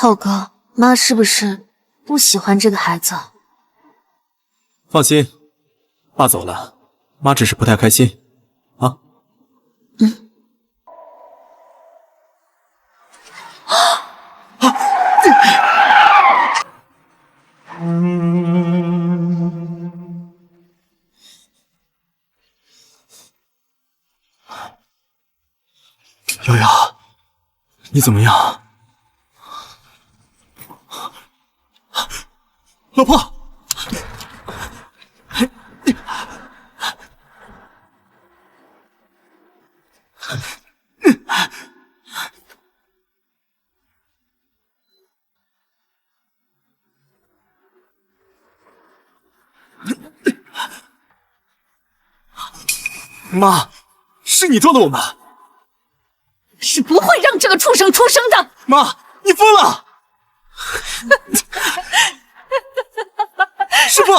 浩哥，妈是不是不喜欢这个孩子？放心，爸走了，妈只是不太开心啊。瑶瑶，你怎么样？老婆，妈，是你撞的我们，是不会让这个畜生出生的。妈，你疯了！师傅。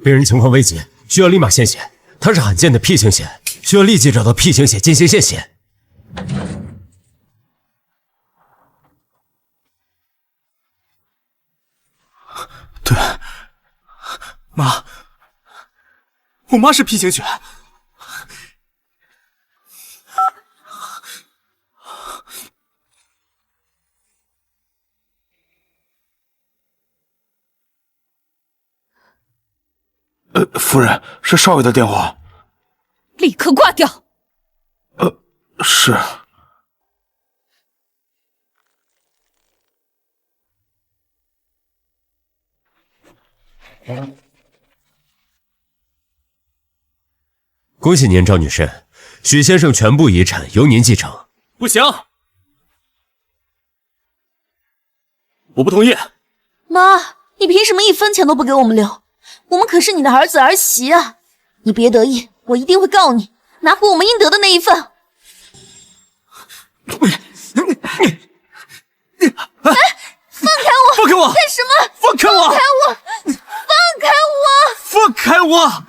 病人情况危急，需要立马献血。他是罕见的 P 型血，需要立即找到 P 型血进行献血。对，妈，我妈是 P 型血。夫人，是少爷的电话。立刻挂掉。是。恭喜您，赵女士，许先生全部遗产由您继承。不行，我不同意。妈，你凭什么一分钱都不给我们留？我们可是你的儿子儿媳啊！你别得意，我一定会告你，拿回我们应得的那一份。哎，放开我！放开我！干什么？放开我！放开我！放开我！放开我！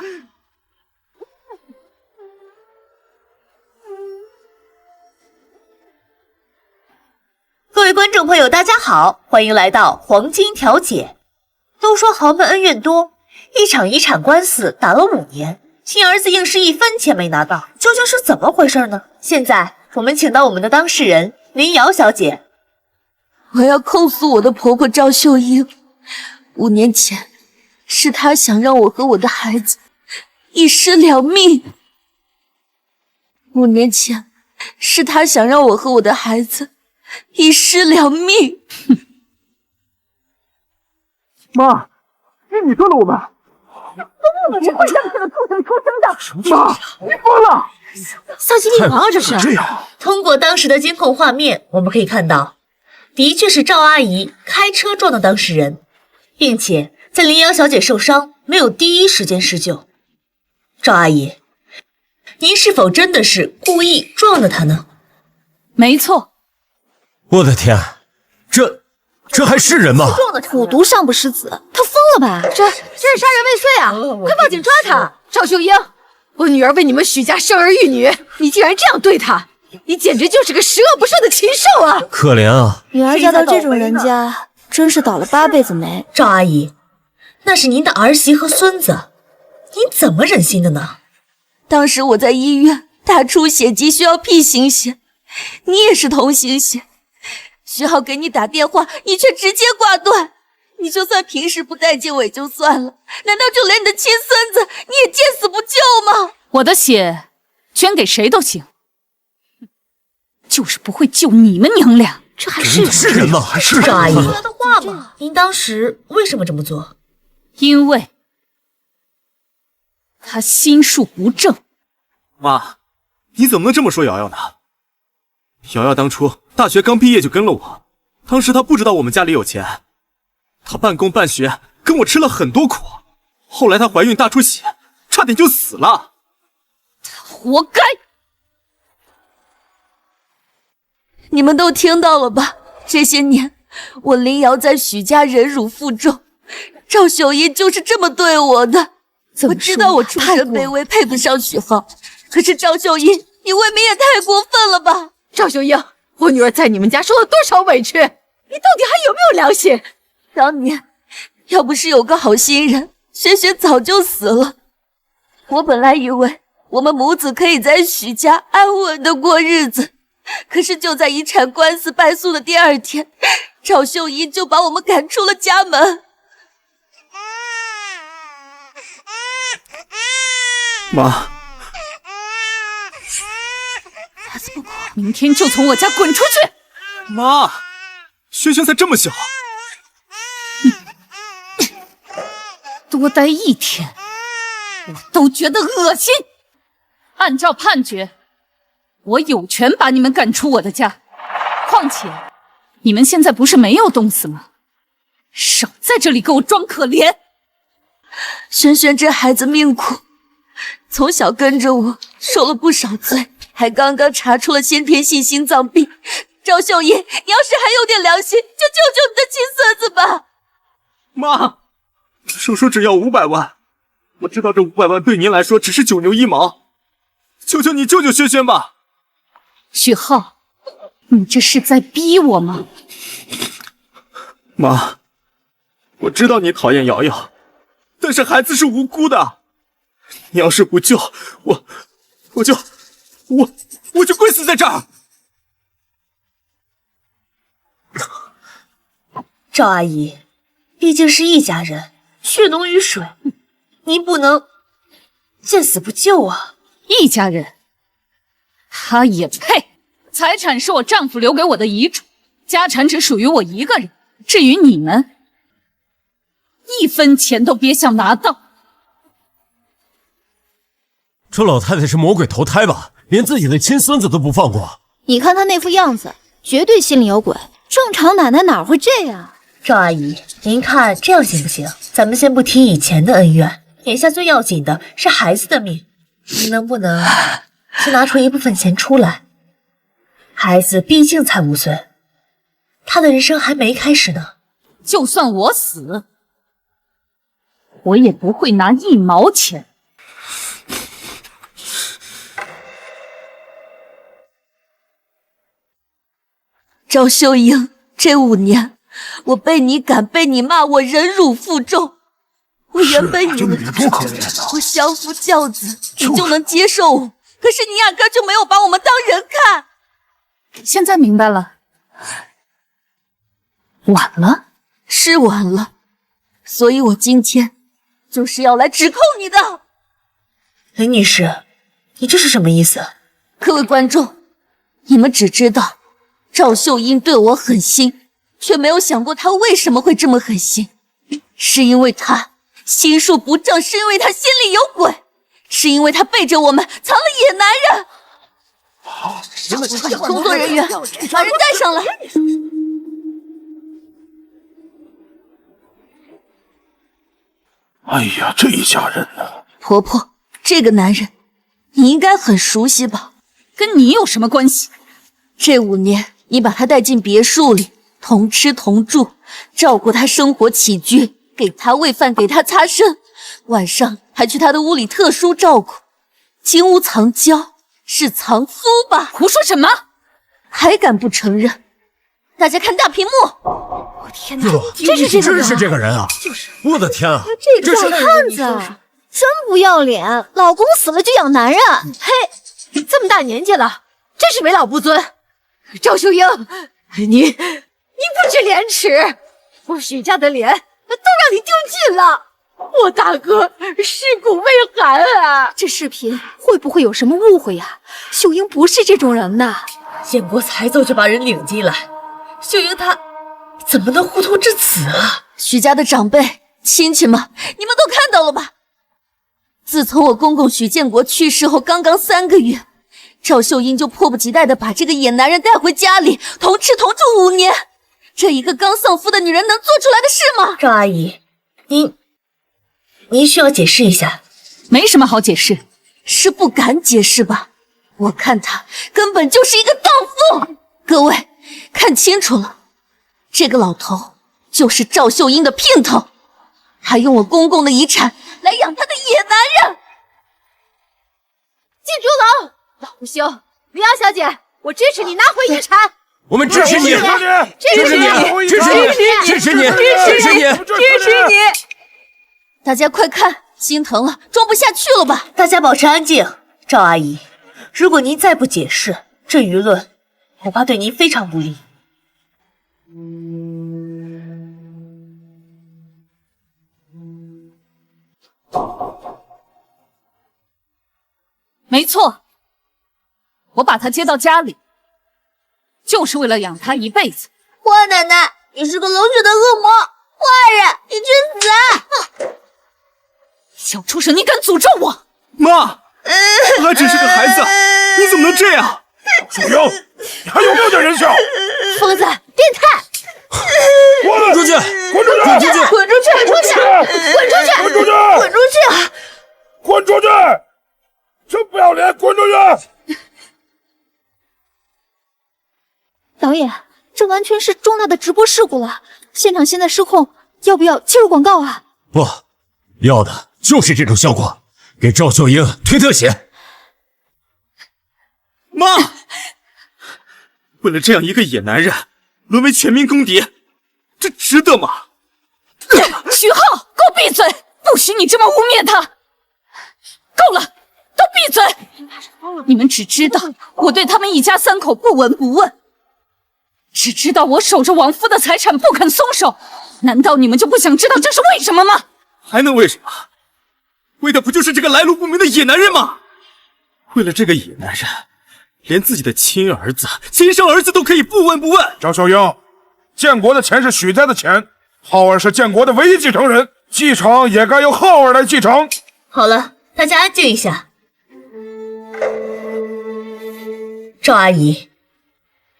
各位观众朋友，大家好，欢迎来到黄金调解。都说豪门恩怨多，一场遗产官司打了5年，亲儿子硬是一分钱没拿到，究竟是怎么回事呢？现在我们请到我们的当事人林瑶小姐。我要控诉我的婆婆赵秀英。5年前，是她想让我和我的孩子一尸两命。5年前，是她想让我和我的孩子一尸两命。妈，是你做了我们。疯了，这会让这个畜生出生的。妈，你疯了！丧心病狂啊！这是。这样。通过当时的监控画面，我们可以看到，的确是赵阿姨开车撞的当事人，并且在林瑶小姐受伤没有第一时间施救。赵阿姨，您是否真的是故意撞的她呢？没错。我的天，这还是人吗？虎毒尚不食子，他疯了吧？这是杀人未遂啊！快报警抓他！赵秀英，我女儿为你们许家生儿育女，你竟然这样对她，你简直就是个十恶不赦的禽兽啊！可怜啊！女儿嫁到这种人家，真是倒了8辈子霉。赵阿姨，那是您的儿媳和孙子，您怎么忍心的呢？当时我在医院大出血急，需要 P 型血，你也是同型血，需要给你打电话，你却直接挂断。你就算平时不待见我也就算了，难道就连你的亲孙子你也见死不救吗？我的血捐给谁都行，就是不会救你们娘俩。这还是人吗？还是赵阿姨说的话吗？您当时为什么这么做？因为他心术不正。妈，你怎么能这么说瑶瑶呢？瑶瑶当初大学刚毕业就跟了我，当时她不知道我们家里有钱，她半工半学，跟我吃了很多苦。后来她怀孕大出血，差点就死了。活该！你们都听到了吧？这些年，我林瑶在许家忍辱负重，赵秀英就是这么对我的。我知道我出身卑微，配不上许浩，可是赵秀英，你未免也太过分了吧？赵秀英，我女儿在你们家受了多少委屈，你到底还有没有良心？当年要不是有个好心人，萱萱早就死了。我本来以为我们母子可以在许家安稳的过日子，可是就在遗产官司败诉的第2天，赵秀英就把我们赶出了家门。妈，打死不哭！明天就从我家滚出去！妈，萱萱才这么小，多待1天，我都觉得恶心。按照判决，我有权把你们赶出我的家。况且，你们现在不是没有冻死吗？少在这里给我装可怜！萱萱这孩子命苦，从小跟着我，受了不少罪，还刚刚查出了先天性心脏病。赵秀英，你要是还有点良心，就救救你的亲孙子吧！妈，手术只要500万，我知道这500万对您来说只是9牛1毛，求求你救救萱萱吧！许浩，你这是在逼我吗？妈，我知道你讨厌瑶瑶，但是孩子是无辜的，你要是不救，我就跪死在这儿。赵阿姨，毕竟是一家人，血浓于水，您不能见死不救啊！一家人，他也配？财产是我丈夫留给我的遗嘱，家产只属于我一个人。至于你们，1分钱都别想拿到。这老太太是魔鬼投胎吧？连自己的亲孙子都不放过。你看她那副样子，绝对心里有鬼。正常奶奶哪会这样？赵阿姨，您看这样行不行？咱们先不提以前的恩怨，眼下最要紧的是孩子的命。您能不能先拿出一部分钱出来？孩子毕竟才5岁，他的人生还没开始呢。就算我死，我也不会拿1毛钱。赵秀英，这5年，我被你赶，被你骂，我忍辱负重。我原本以为我相夫教子，你就能接受我，可是你压根就没有把我们当人看。现在明白了，晚了，是晚了，所以我今天就是要来指控你的。林女士，你这是什么意思？各位观众，你们只知道赵秀英对我狠心，却没有想过她为什么会这么狠心。是因为她心术不正，是因为她心里有鬼，是因为她背着我们藏了野男人。工作人员，把人带上来。哎呀，这一家人呢？婆婆，这个男人你应该很熟悉吧？跟你有什么关系？这5年，你把他带进别墅里，同吃同住，照顾他生活起居，给他喂饭，给他擦身，晚上还去他的屋里特殊照顾。金屋藏娇，是藏夫吧？胡说什么？还敢不承认？大家看大屏幕！我天哪，真是这个人啊！真是这个人啊！我的天啊！这个小汉子真不要脸，老公死了就养男人。嘿，这么大年纪了，真是为老不尊。赵秀英，你不知廉耻，我许家的脸都让你丢尽了。我大哥尸骨未寒啊！这视频会不会有什么误会呀？秀英不是这种人的。建国才走就把人领进来，秀英她怎么能糊涂至此啊？许家的长辈、亲戚们，你们都看到了吧？自从我公公许建国去世后，刚刚3个月，赵秀英就迫不及待地把这个野男人带回家里，同吃同住5年。这一个刚丧夫的女人能做出来的事吗？赵阿姨，您需要解释一下。没什么好解释，是不敢解释吧？我看他根本就是一个荡妇。各位看清楚了，这个老头就是赵秀英的姘头，还用我公公的遗产来养他的野男人。进竹楼，老不休，李阳小姐，我支持你拿回遗产。我们支持你，支持你，支持你，支持你，支持你，支持你！大家快看，心疼了，装不下去了吧？大家保持安静。赵阿姨，如果您再不解释，这舆论恐怕对您非常不利。没错，我把他接到家里，就是为了养他一辈子。花奶奶，你是个冷血的恶魔，坏人，你去死！小畜生，你敢诅咒我？妈，他还只是个孩子，你怎么能这样？小英，你还有没有点人性？疯子，变态！滚出去！滚出去！滚出去！滚出去！滚出去！滚出去！滚出去！滚出去！滚出去！真不要脸！滚出去！导演，这完全是重大的直播事故了，现场现在失控，要不要切入广告啊？不，要的就是这种效果，给赵秀英推特写。妈，为了这样一个野男人，沦为全民公敌，这值得吗？徐浩，给我闭嘴！不许你这么污蔑他！够了，都闭嘴！你们只知道我对他们一家3口不闻不问，只知道我守着亡夫的财产不肯松手。难道你们就不想知道这是为什么吗？还能为什么？为的不就是这个来路不明的野男人吗？为了这个野男人，连自己的亲儿子、亲生儿子都可以不闻不问。赵秀英，建国的钱是许家的钱，浩儿是建国的唯一继承人，继承也该由浩儿来继承。好了，大家安静一下。赵阿姨，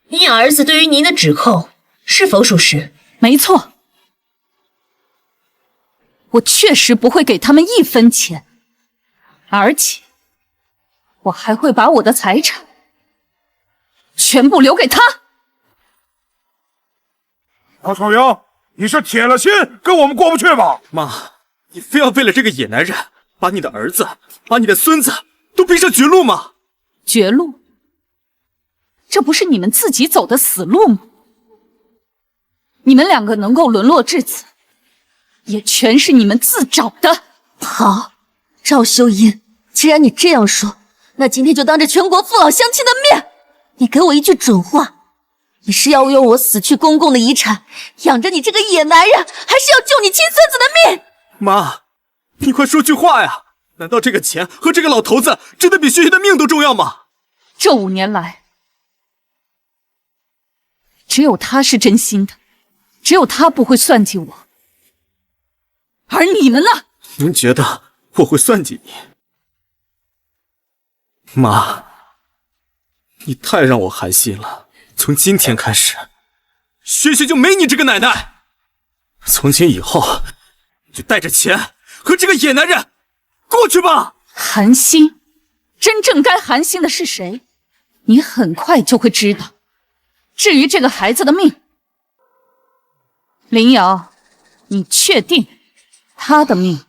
您儿子对于您的指控是否属实？没错，我确实不会给他们1分钱，而且我还会把我的财产全部留给他。赵秀英，你是铁了心跟我们过不去吧？妈，你非要为了这个野男人，把你的儿子、把你的孙子都逼上绝路吗？绝路？这不是你们自己走的死路吗？你们2个能够沦落至此，也全是你们自找的。好，赵秀英，既然你这样说，那今天就当着全国父老乡亲的面，你给我一句准话，你是要用我死去公公的遗产养着你这个野男人，还是要救你亲孙子的命？妈，你快说句话呀！难道这个钱和这个老头子真的比学学的命都重要吗？这5年来，只有他是真心的，只有他不会算计我。而你们呢？您觉得我会算计你？妈，你太让我寒心了。从今天开始，学学就没你这个奶奶。从今以后，你就带着钱和这个野男人过去吧。寒心？真正该寒心的是谁？你很快就会知道。至于这个孩子的命，林瑶，你确定他的命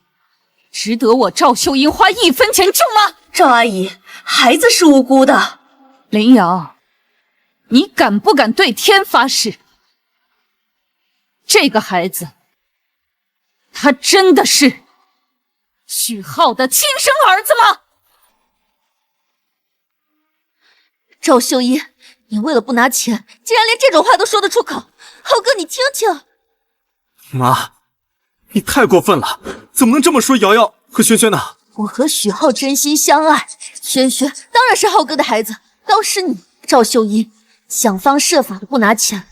值得我赵秀英花1分钱救吗？赵阿姨，孩子是无辜的。林瑶，你敢不敢对天发誓，这个孩子他真的是许浩的亲生儿子吗？赵秀英，你为了不拿钱，竟然连这种话都说得出口。浩哥，你听听。妈，你太过分了，怎么能这么说瑶瑶和轩轩呢？我和许浩真心相爱，轩轩当然是浩哥的孩子。倒是你，赵秀英，想方设法的不拿钱，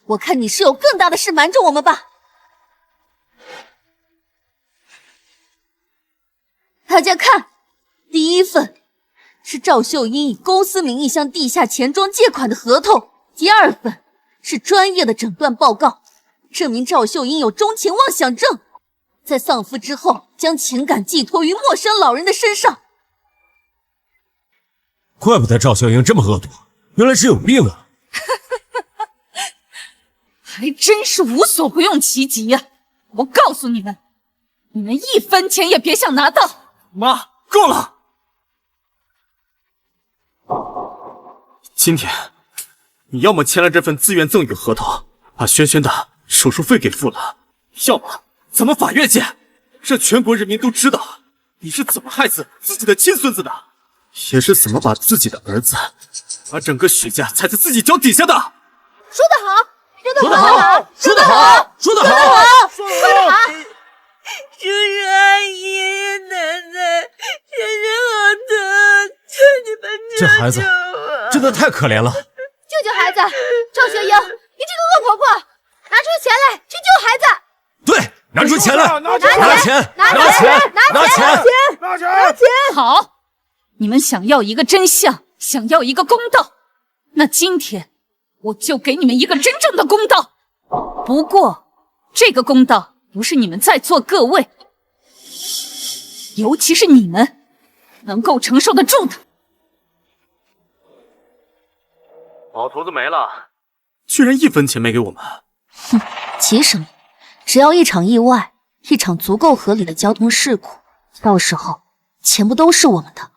我看你是有更大的事瞒着我们吧。大家看，第1份是赵秀英以公司名义向地下钱庄借款的合同，第2份是专业的诊断报告，证明赵秀英有钟情妄想症，在丧夫之后将情感寄托于陌生老人的身上。怪不得赵秀英这么恶毒，原来是有病啊！还真是无所不用其极呀！我告诉你们，你们1分钱也别想拿到！妈，够了！今天，你要么签了这份自愿赠与合同，把轩轩的手术费给付了，要么咱们法院见，让全国人民都知道你是怎么害死自己的亲孙子的，也是怎么把自己的儿子，把整个许家踩在自己脚底下的。说得好，说得好，说得好，说得好，说得好！叔叔阿姨、爷爷奶奶，轩轩好疼，求你们这孩子真的太可怜了。救救孩子！赵秀英，你这个恶婆婆，拿出钱来去救孩子！对，拿出钱来，拿钱，拿钱，拿钱，拿钱！好，你们想要一个真相，想要一个公道，那今天我就给你们一个真正的公道。不过，这个公道不是你们在座各位，尤其是你们能够承受得住的。老头子没了，居然1分钱没给我们。哼，急什么？只要一场意外，一场足够合理的交通事故，到时候钱不都是我们的？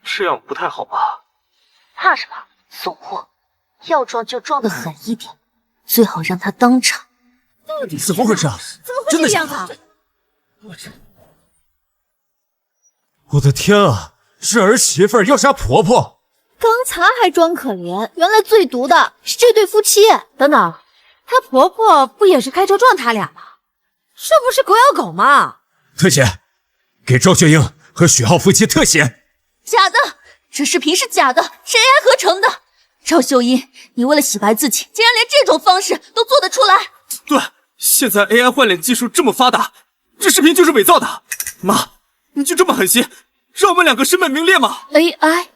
这样不太好吧？怕什么？怂货，要撞就撞得狠一点，最好让他当场。怎么回事啊？怎么会这样啊？我的天啊！是儿媳妇要杀婆婆！刚才还装可怜，原来最毒的是这对夫妻。等等，她婆婆不也是开车撞他俩吗？这不是狗咬狗吗？特写，给赵秀英和许浩夫妻特写。假的，这视频是假的，是 AI 合成的。赵秀英，你为了洗白自己，竟然连这种方式都做得出来。对，现在 AI 换脸技术这么发达，这视频就是伪造的。妈，你就这么狠心，让我们2个身败名裂吗 AI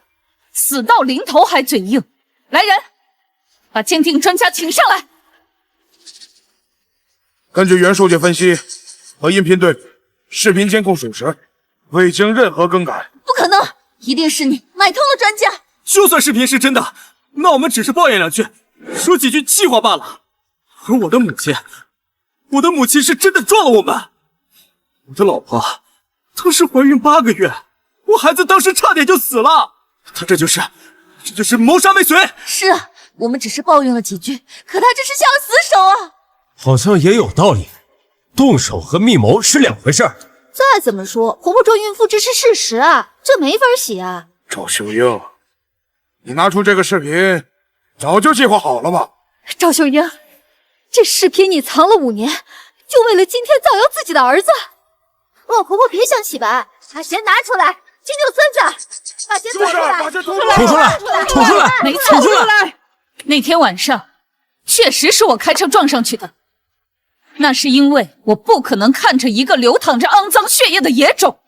死到临头还嘴硬，来人，把鉴定专家请上来。根据袁书记分析和音频对比，视频监控属实，未经任何更改。不可能，一定是你买通了专家。就算视频是真的，那我们只是抱怨2句，说几句气话罢了。而我的母亲是真的撞了我们。我的老婆当时怀孕8个月，我孩子当时差点就死了。他这就是谋杀未遂。是啊，我们只是抱怨了几句，可他这是下了死手啊。好像也有道理，动手和密谋是2回事儿。再怎么说，婆婆撞孕妇这是事实啊，这没法洗啊。赵秀英，你拿出这个视频，早就计划好了吧？赵秀英，这视频你藏了5年，就为了今天造谣自己的儿子。老婆婆别想洗白，把钱拿出来，救救孙子，把钱吐出来，把钱吐吐出来，吐出来，没错，吐出来。那天晚上，确实是我开车撞上去的。那是因为我不可能看着一个流淌着肮脏血液的野种，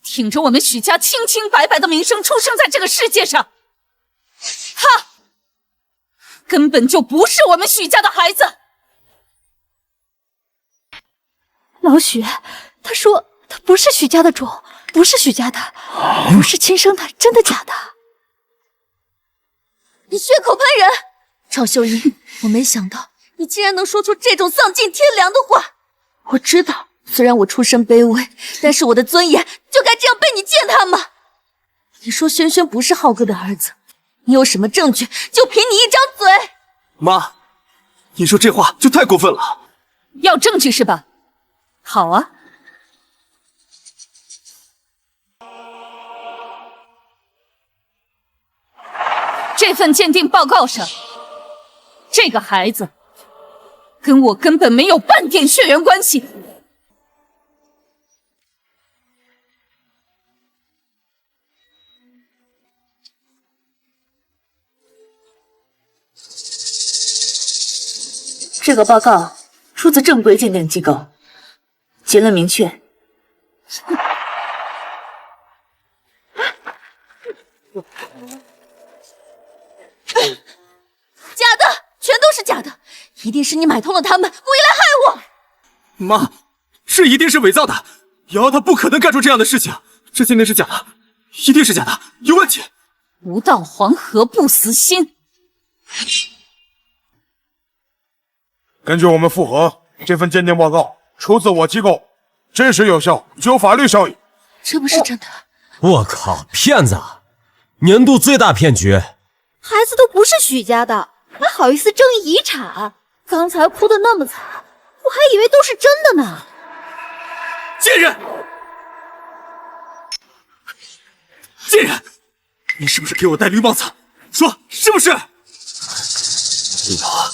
挺着我们许家清清白白的名声出生在这个世界上。他根本就不是我们许家的孩子。老许，他说他不是许家的种，不是许家的，不是亲生的，真的假的？你血口喷人！赵秀英，我没想到你竟然能说出这种丧尽天良的话。我知道，虽然我出身卑微，但是我的尊严就该这样被你践踏吗？你说轩轩不是浩哥的儿子，你有什么证据？就凭你一张嘴！妈，你说这话就太过分了。要证据是吧？好啊。这份鉴定报告上，这个孩子跟我根本没有半点血缘关系。这个报告出自正规鉴定机构，结论明确。假的，全都是假的，一定是你买通了他们，故意来害我。妈，这一定是伪造的，瑶瑶她不可能干出这样的事情，这鉴定是假的，一定是假的，有问题。无到黄河不死心。根据我们复核，这份鉴定报告出自我机构，真实有效，具有法律效益。这不是真的。我靠，骗子！年度最大骗局！孩子都不是许家的，还好意思争遗产？刚才哭得那么惨，我还以为都是真的呢。贱人！贱人！你是不是给我戴绿帽子？说是不是？瑶啊，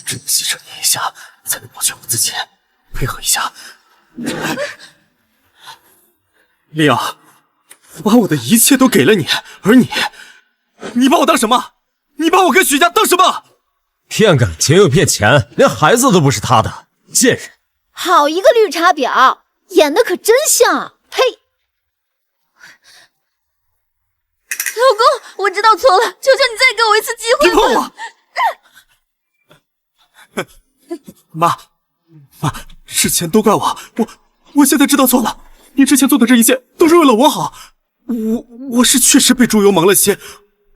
只能牺牲你一下，才能保全我自己。配合一下。丽瑶，我把我的一切都给了你，而你把我当什么？你把我跟许家当什么？骗感情又骗钱，连孩子都不是他的，贱人！好一个绿茶婊，演的可真像。呸！老公，我知道错了，求求你再给我一次机会。别碰我！妈，之前都怪我现在知道错了。你之前做的这一切都是为了我好。我是确实被猪油蒙了心，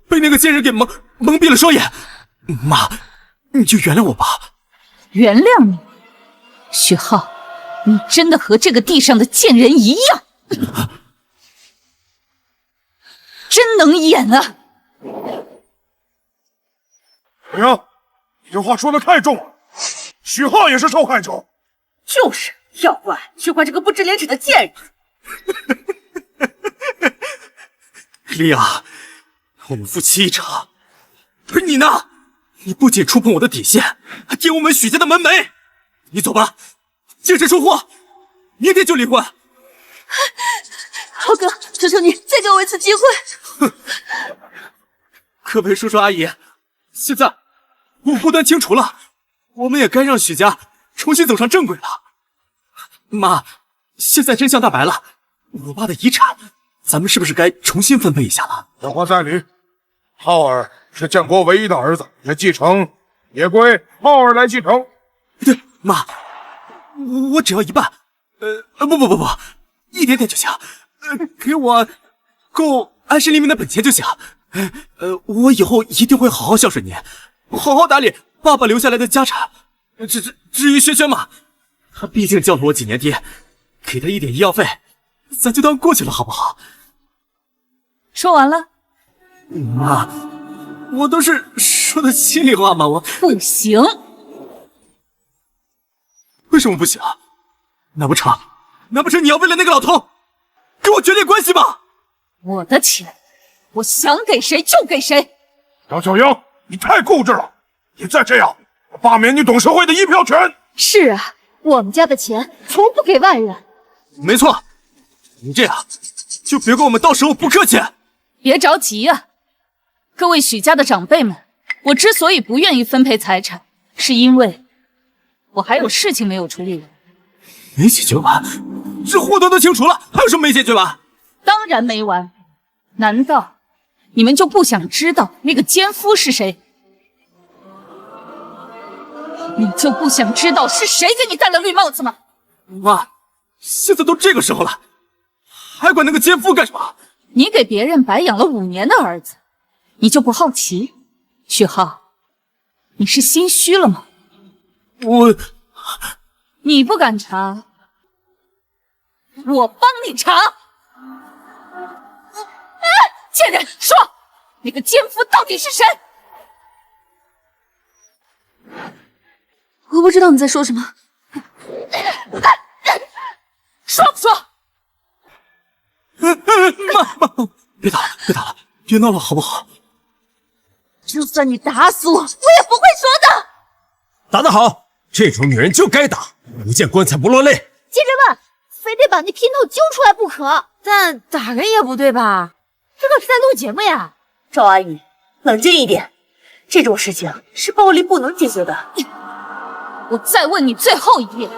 被那个奸人给蒙蔽了双眼。妈，你就原谅我吧。原谅你，许浩，你真的和这个地上的贱人一样，真能演啊！怎样？你这话说的太重了。许浩也是受害者。就是，要怪就怪这个不知廉耻的贱人。丽雅，我们夫妻一场，而你呢？你不仅触碰我的底线，还舔我们许家的门楣。你走吧，净身出户，明天就离婚。浩哥，求求你再给我一次机会。各位叔叔阿姨，现在我祸端清除了，我们也该让许家重新走上正轨了。妈，现在真相大白了，我爸的遗产，咱们是不是该重新分配一下了？有话在理，浩儿是建国唯一的儿子，继承也归浩儿来继承。对，妈，我只要一半，不，一点点就行，给我够安身立命的本钱就行。我以后一定会好好孝顺您，好好打理爸爸留下来的家产。至于轩轩嘛，他毕竟叫了我几年爹，给他一点医药费，咱就当过去了，好不好？说完了？妈，我都是说的心里话嘛，我不行。为什么不行？难不成你要为了那个老头跟我决裂关系吗？我的钱，我想给谁就给谁。张小英，你太固执了！你再这样，我罢免你董事会的一票权。是啊，我们家的钱从不给外人。没错，你这样就别怪我们到时候不客气。别着急啊，各位许家的长辈们，我之所以不愿意分配财产，是因为我还有事情没有处理完。没解决完？这祸端都清除了，还有什么没解决完？当然没完。难道你们就不想知道那个奸夫是谁？你就不想知道是谁给你戴了绿帽子吗？妈，现在都这个时候了，还管那个奸夫干什么？你给别人白养了5年的儿子，你就不好奇？许浩，你是心虚了吗？你不敢查，我帮你查。贱人，说那个奸夫到底是谁？我不知道你在说什么。说不说？妈，别打了，别闹了，好不好？就算你打死我，我也不会说的。打得好，这种女人就该打，不见棺材不落泪。接着问，非得把那姘头揪出来不可。但打人也不对吧？这可是在录节目呀！赵阿姨，冷静一点，这种事情是暴力不能解决的。我再问你最后一遍，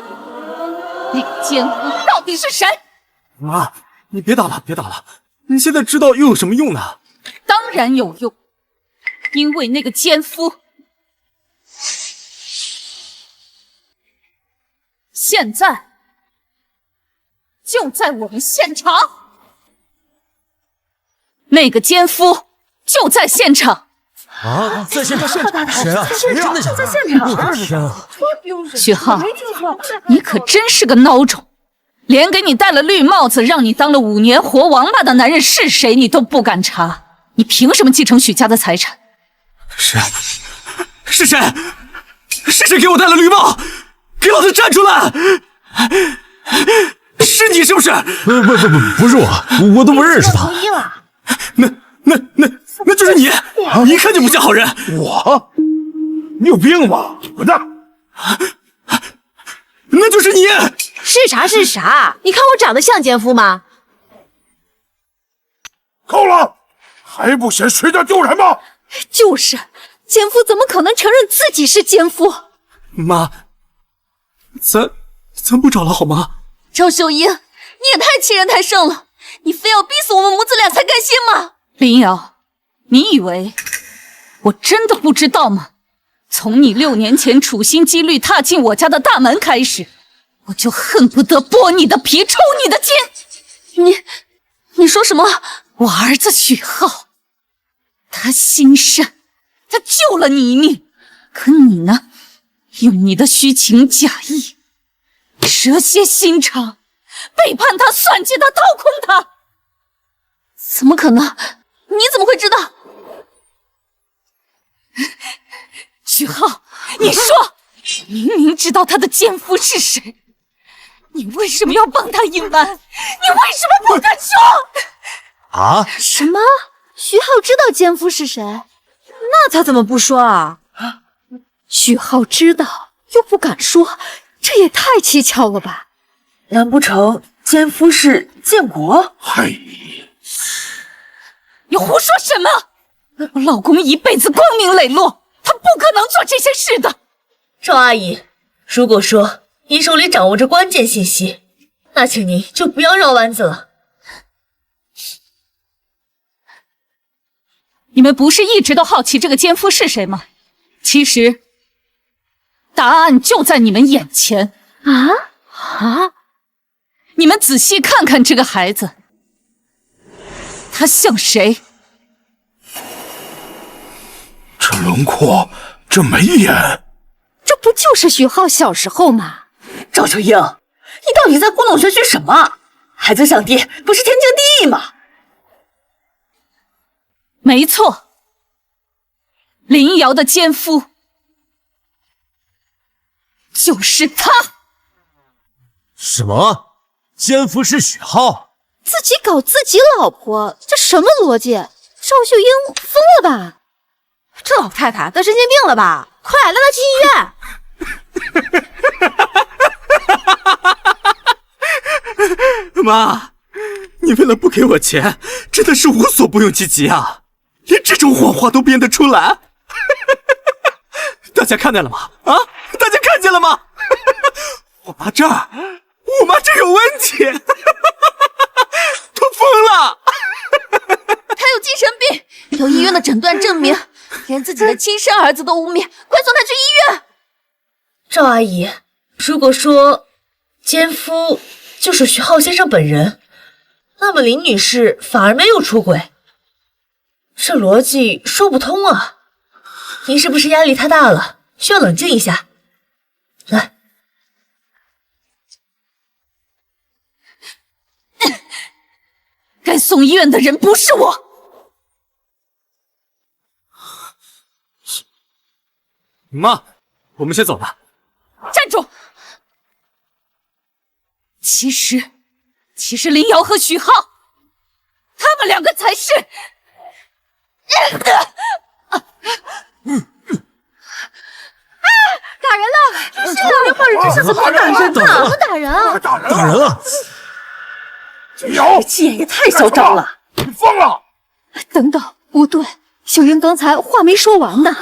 那个奸夫到底是谁？妈，你别打了，你现在知道又有什么用呢？当然有用，因为那个奸夫现在就在我们现场。那个奸夫就在现场。啊，在现场？谁啊？真的假的？在现场。我的天啊！许浩，你可真是个孬种，连给你戴了绿帽子，让你当了5年活王八的男人是谁，你都不敢查。你凭什么继承许家的财产？是谁？是谁给我戴了绿帽？给老子站出来！是你是不是？不是我，我都不认识他。那就是你，你一看就不像好人。我？你有病吧？滚蛋！那就是你。是啥？你看我长得像奸夫吗？够了，还不嫌谁家丢人吗？就是，奸夫怎么可能承认自己是奸夫？妈，咱不找了好吗？赵秀英，你也太欺人太甚了！你非要逼死我们母子俩才甘心吗？林瑶，你以为我真的不知道吗？从你6年前处心积虑踏进我家的大门开始，我就恨不得剥你的皮，抽你的筋。你说什么？我儿子许浩，他心善，他救了你一命，可你呢，用你的虚情假意，蛇蝎心肠，背叛他，算计他，掏空他。怎么可能？你怎么会知道？许浩，你说，明明知道他的奸夫是谁，你为什么要帮他隐瞒？你为什么不敢说？啊？什么？徐浩知道奸夫是谁？那他怎么不说啊？徐浩知道又不敢说，这也太蹊跷了吧？难不成奸夫是建国？嘿，你胡说什么？我老公一辈子光明磊落，他不可能做这些事的。赵阿姨，如果说您手里掌握着关键信息，那请您就不要绕弯子了。你们不是一直都好奇这个奸夫是谁吗？其实，答案就在你们眼前。你们仔细看看这个孩子，他像谁？这轮廓，这眉眼，这不就是徐浩小时候吗？赵秀英，你到底在故弄玄虚什么？孩子像爹不是天经地义吗？没错，林瑶的奸夫就是他。什么？奸夫是许浩？自己搞自己老婆，这什么逻辑？赵秀英疯了吧？这老太太得神经病了吧？快带她去医院！妈，你为了不给我钱，真的是无所不用其极啊！连这种谎话都编得出来。大家看见了吗？啊，大家看见了吗？我妈这儿有问题，都疯了。他有精神病，有医院的诊断证明，连自己的亲生儿子都污蔑，快送他去医院！赵阿姨，如果说奸夫就是徐浩先生本人，那么林女士反而没有出轨，这逻辑说不通啊！您是不是压力太大了，需要冷静一下？来，该送医院的人不是我。妈，我们先走了。站住！其实林瑶和许浩，他们两个才是。打人了！这两人放人，这是怎么打人呢？怎么打人啊？打人打人了！有，气焰也太嚣张了！你疯了！等等，不对，秀英刚才话没说完呢。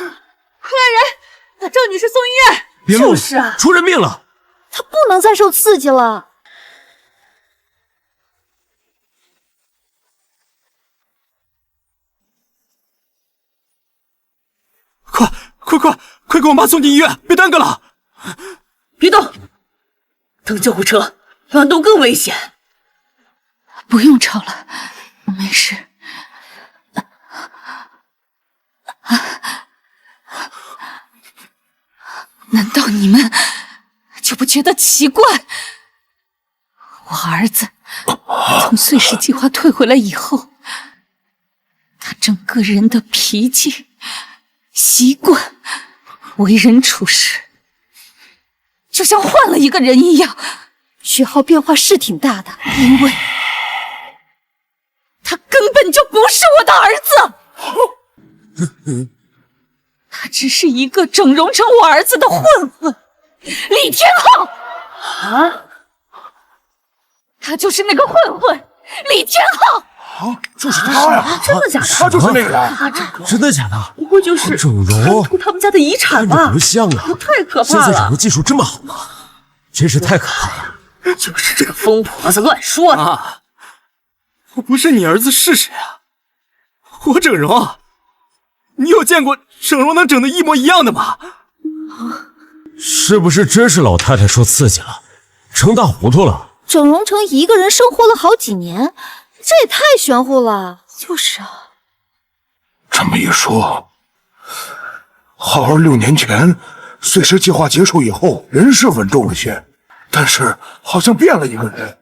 把赵女士送医院！别弄了，就是啊出人命了！她不能再受刺激了。快给我妈送进医院，别耽搁了！别动，等救护车，乱动更危险。不用吵了，没事。难道你们就不觉得奇怪？我儿子从碎石计划退回来以后，他整个人的脾气、习惯、为人处事，就像换了一个人一样。许浩变化是挺大的，因为他根本就不是我的儿子，他只是一个整容成我儿子的混混，李天昊。啊！他就是那个混混，李天昊。啊，就是他呀！真的假的？他就是那个人。真的假的？不过就是整容，他们家的遗产吧？不像啊！太可现怕了！在整容技术这么好吗？真是太可怕了！就是这个疯婆子乱说的。啊，我不是你儿子是谁啊？我整容，你有见过整容能整得一模一样的吗？是不是真是老太太说刺激了，成大糊涂了？整容成一个人生活了好几年，这也太玄乎了。就是啊，这么一说，浩儿6年前碎石计划结束以后，人是稳重了些，但是好像变了一个人。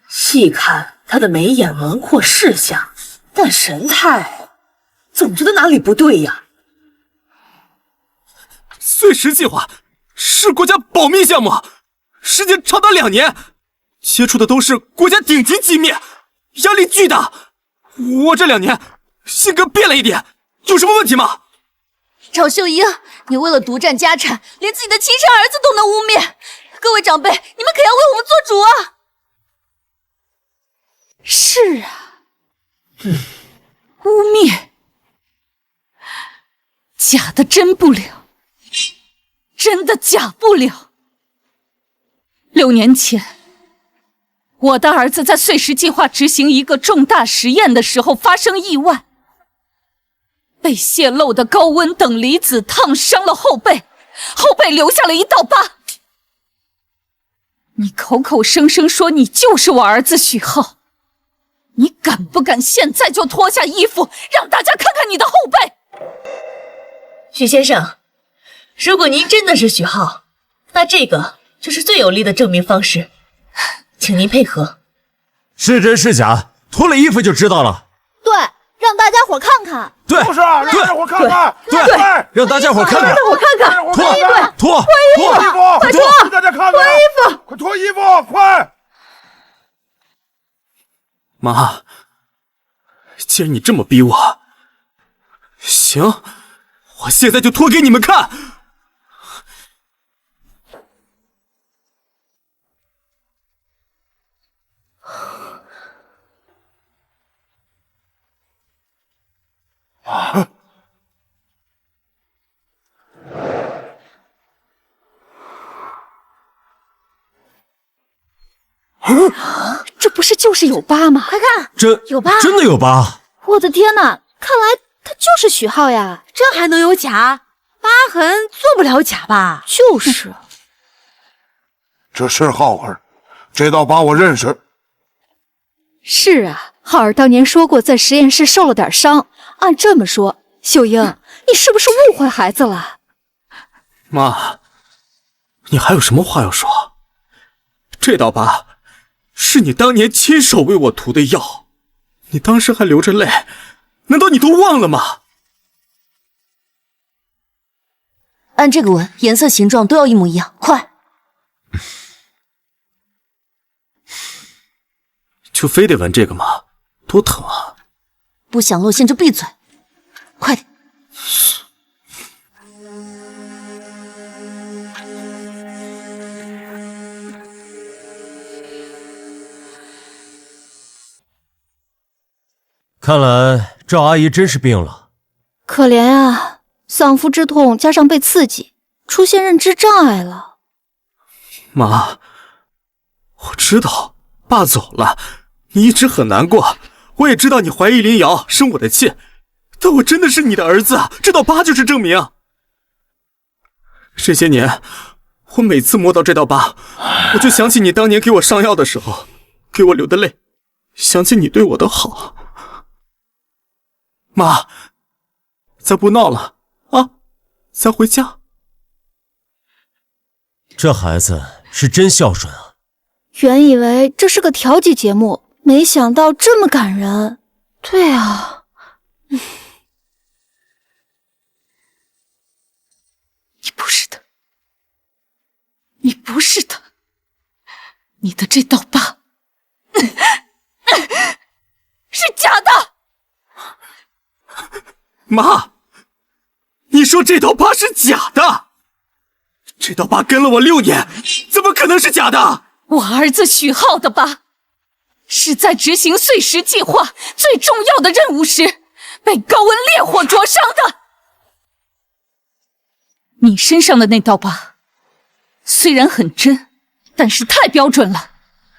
细看他的眉眼轮廓是像，但神态总觉得哪里不对呀。碎石计划是国家保密项目，时间长达2年，接触的都是国家顶级机密，压力巨大。我这2年性格变了一点，有什么问题吗？赵秀英，你为了独占家产，连自己的亲生儿子都能污蔑，各位长辈，你们可要为我们做主啊！是啊，污蔑，假的真不了，真的假不了。6年前，我的儿子在碎石计划执行一个重大实验的时候发生意外，被泄漏的高温等离子烫伤了后背，后背留下了一道疤。你口口声声说你就是我儿子许浩，你敢不敢现在就脱下衣服，让大家看看你的后背？许先生，如果您真的是许浩，那这个就是最有力的证明方式，请您配合。是真是假，脱了衣服就知道了。对，让大家伙看看。对，就是啊，让大家伙看看。对，让大家伙看看。我看看，脱衣服，快脱！大家看看，脱衣服，快脱衣服，快！妈，既然你这么逼我，行，我现在就脱给你们看。啊！这不是就是有疤吗？快看，有疤，真的有疤！我的天哪，看来他就是许浩呀！这还能有假？疤痕做不了假吧？就是，这是浩儿，这道疤我认识。是啊，浩儿当年说过在实验室受了点伤。按这么说，秀英，你是不是误会孩子了？妈，你还有什么话要说？这道疤是你当年亲手为我涂的药，你当时还流着泪，难道你都忘了吗？按这个纹，颜色、形状都要一模一样，快！就非得纹这个吗？多疼啊！不想露馅就闭嘴，快点！看来赵阿姨真是病了，可怜啊，丧夫之痛加上被刺激，出现认知障碍了。妈，我知道爸走了，你一直很难过，我也知道你怀疑林瑶生我的气，但我真的是你的儿子，这道疤就是证明。这些年，我每次摸到这道疤，我就想起你当年给我上药的时候，给我流的泪，想起你对我的好。妈，咱不闹了啊，咱回家。这孩子是真孝顺啊！原以为这是个调剂节目，没想到这么感人。对啊，你不是的，你不是的，你的这道疤是假的。妈，你说这道疤是假的？这道疤跟了我6年，怎么可能是假的？我儿子许浩的疤，是在执行碎石计划最重要的任务时，被高温烈火灼伤的。你身上的那道疤，虽然很真，但是太标准了。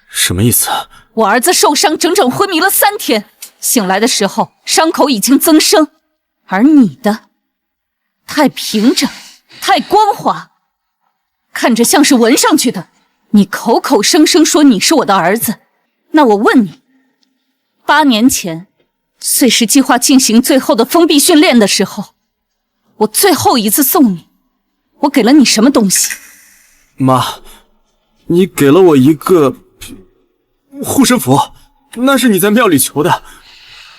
什么意思？我儿子受伤整整昏迷了3天，醒来的时候伤口已经增生，而你的太平整，太光滑，看着像是纹上去的。你口口声声说你是我的儿子，那我问你，8年前碎石计划进行最后的封闭训练的时候，我最后一次送你，我给了你什么东西？妈，你给了我一个护身符，那是你在庙里求的。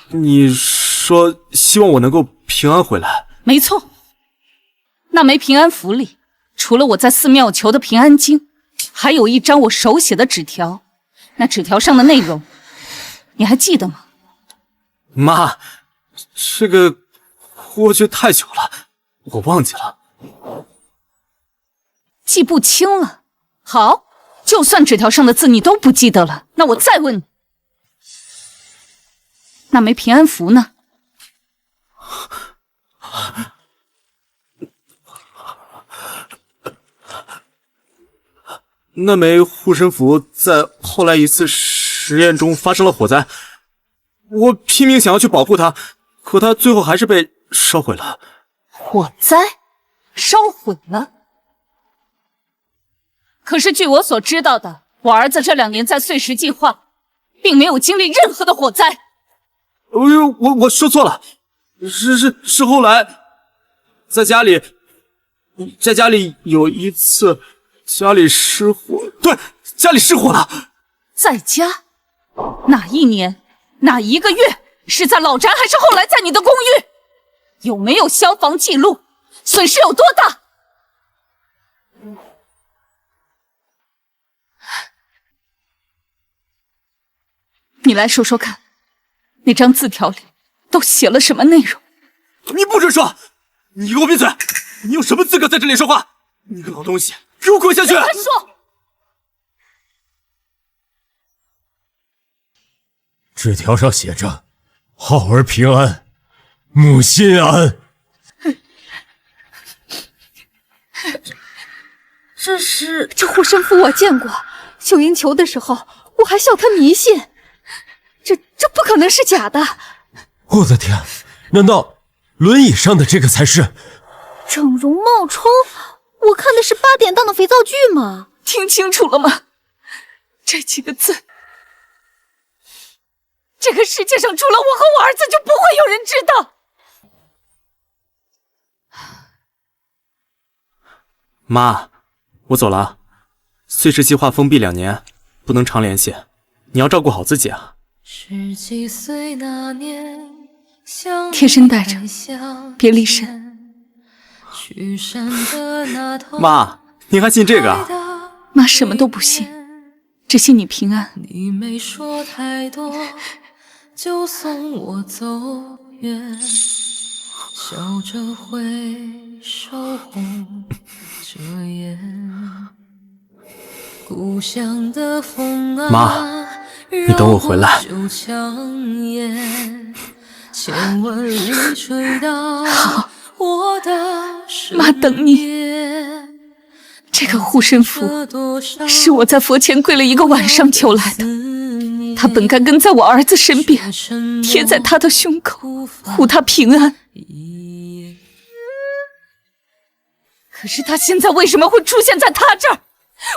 你说希望我能够平安回来。没错，那枚平安符里，除了我在寺庙求的平安经，还有一张我手写的纸条。那纸条上的内容，你还记得吗？妈，这个过去太久了，我忘记了。记不清了。好，就算纸条上的字你都不记得了，那我再问你，那枚平安符呢？那枚护身符在后来一次实验中发生了火灾，我拼命想要去保护它，可它最后还是被烧毁了。火灾？烧毁了？可是据我所知道的，我儿子这2年在碎石计划，并没有经历任何的火灾。我说错了，是后来在家里有一次家里失火，对，家里失火了。在家？哪一年？哪一个月？是在老宅还是后来在你的公寓？有没有消防记录？损失有多大？你来说说看，那张字条里都写了什么内容？你不准说！你给我闭嘴！你有什么资格在这里说话？你个老东西，给我滚下去！快说！纸条上写着：“浩儿平安，母心安。”这护身符我见过，秀英求的时候我还笑他迷信，这不可能是假的。我的天，难道轮椅上的这个才是？整容冒充？我看的是8点档的肥皂剧嘛。听清楚了吗？这几个字，这个世界上除了我和我儿子，就不会有人知道。妈，我走了。碎石计划封闭2年，不能常联系，你要照顾好自己啊。贴身带着，别离身。妈，你还信这个啊？妈什么都不信，只信你平安。你没说太多，就送我走远，笑着挥手红着眼。故乡的风啊，妈，你等我回来。千万里吹到我的身边。妈等你。这个护身符是我在佛前跪了1个晚上求来的，它本该跟在我儿子身边，贴在他的胸口，护他平安。可是他现在为什么会出现在他这儿？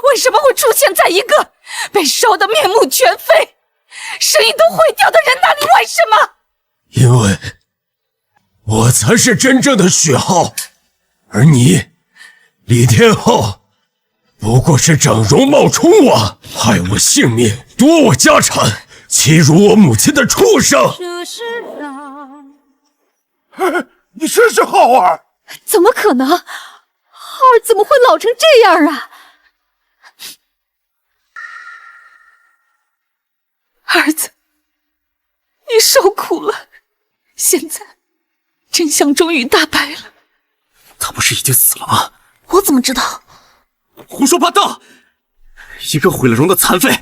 为什么会出现在一个被烧得面目全非、声音都毁掉的人那里？为什么？因为我才是真正的许浩，而你，李天昊，不过是整容冒充我，害我性命，夺我家产，欺辱我母亲的畜生！你真是浩儿？怎么可能？浩儿怎么会老成这样啊？儿子，你受苦了，现在真相终于大白了。他不是已经死了吗？我怎么知道？胡说八道！一个毁了容的残废，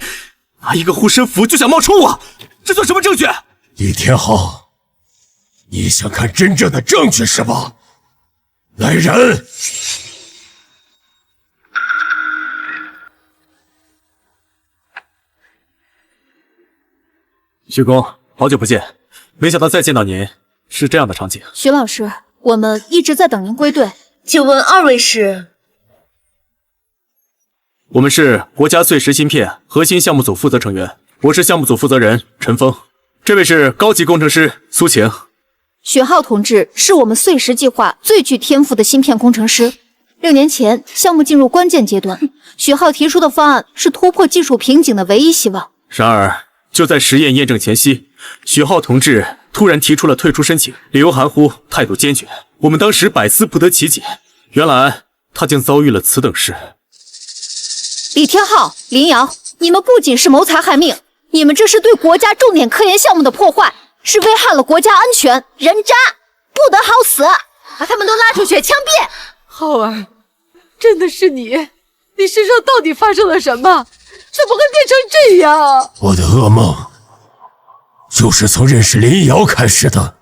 拿一个护身符就想冒充我，这算什么证据？李天昊，你想看真正的证据是吧？来人！徐公，好久不见，没想到再见到您是这样的场景。徐老师，我们一直在等您归队。请问二位是？我们是国家碎石芯片核心项目组负责成员，我是项目组负责人陈峰，这位是高级工程师苏晴。许浩同志是我们碎石计划最具天赋的芯片工程师。6年前，项目进入关键阶段，许浩提出的方案是突破技术瓶颈的唯一希望。然而，就在实验验证前夕，许浩同志突然提出了退出申请，理由含糊，态度坚决。我们当时百思不得其解，原来他竟遭遇了此等事。李天昊、林瑶，你们不仅是谋财害命，你们这是对国家重点科研项目的破坏，是危害了国家安全，人渣，不得好死！把他们都拉出去枪毙！浩儿，真的是你？你身上到底发生了什么？怎么会变成这样？我的噩梦就是从认识林瑶开始的。